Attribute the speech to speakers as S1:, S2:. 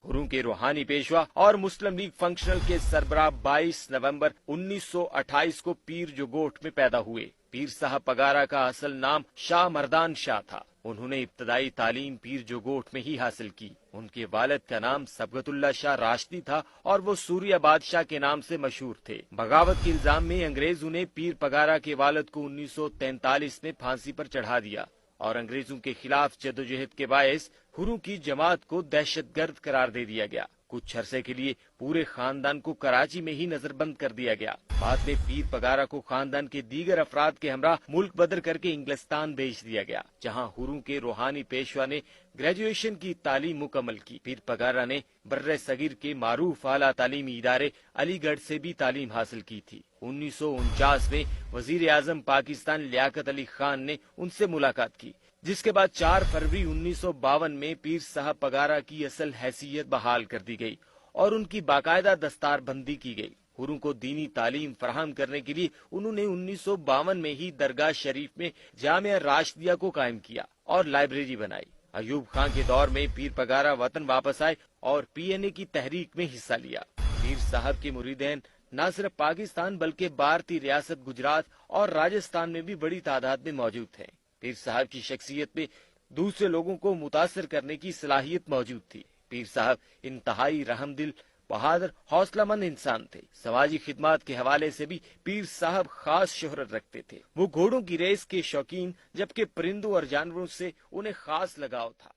S1: ہروں کے روحانی پیشوا اور مسلم لیگ فنکشنل کے سربراہ 22 نومبر 1928 کو پیر جوگوٹ میں پیدا ہوئے۔ پیر صاحب پگارا کا اصل نام شاہ مردان شاہ تھا۔ انہوں نے ابتدائی تعلیم پیر جوگوٹ میں ہی حاصل کی۔ ان کے والد کا نام سبغت اللہ شاہ راشدی تھا اور وہ سوریہ بادشاہ کے نام سے مشہور تھے۔ بغاوت کے الزام میں انگریزوں نے پیر پگارا کے والد کو 1943 میں پھانسی پر چڑھا دیا اور انگریزوں کے خلاف جدوجہد کے باعث ہروں کی جماعت کو دہشت گرد قرار دے دیا گیا۔ کچھ عرصے کے لیے پورے خاندان کو کراچی میں ہی نظر بند کر دیا گیا۔ بعد میں پیر پگارا کو خاندان کے دیگر افراد کے ہمراہ ملک بدر کر کے انگلستان بھیج دیا گیا، جہاں ہروں کے روحانی پیشوا نے گریجویشن کی تعلیم مکمل کی۔ پیر پگارا نے برِ صغیر کے معروف اعلیٰ تعلیمی ادارے علی گڑھ سے بھی تعلیم حاصل کی تھی۔ 1949 میں وزیر اعظم پاکستان لیاقت علی خان نے ان سے ملاقات کی، جس کے بعد 4 فروری 1952 میں پیر صاحب پگارا کی اصل حیثیت بحال کر دی گئی اور ان کی باقاعدہ دستار بندی کی گئی۔ ہروں کو دینی تعلیم فراہم کرنے کے لیے انہوں نے 1952 میں ہی درگاہ شریف میں جامعہ راشدیہ کو قائم کیا اور لائبریری بنائی۔ ایوب خان کے دور میں پیر پگارا وطن واپس آئے اور PNA کی تحریک میں حصہ لیا۔ پیر صاحب کے مریدین نہ صرف پاکستان بلکہ بھارتی ریاست گجرات اور راجستھان میں بھی بڑی تعداد میں موجود ہیں۔ پیر صاحب کی شخصیت میں دوسرے لوگوں کو متاثر کرنے کی صلاحیت موجود تھی۔ پیر صاحب انتہائی رحم دل، بہادر، حوصلہ مند انسان تھے۔ سماجی خدمات کے حوالے سے بھی پیر صاحب خاص شہرت رکھتے تھے۔ وہ گھوڑوں کی ریس کے شوقین، جبکہ پرندوں اور جانوروں سے انہیں خاص لگاؤ تھا۔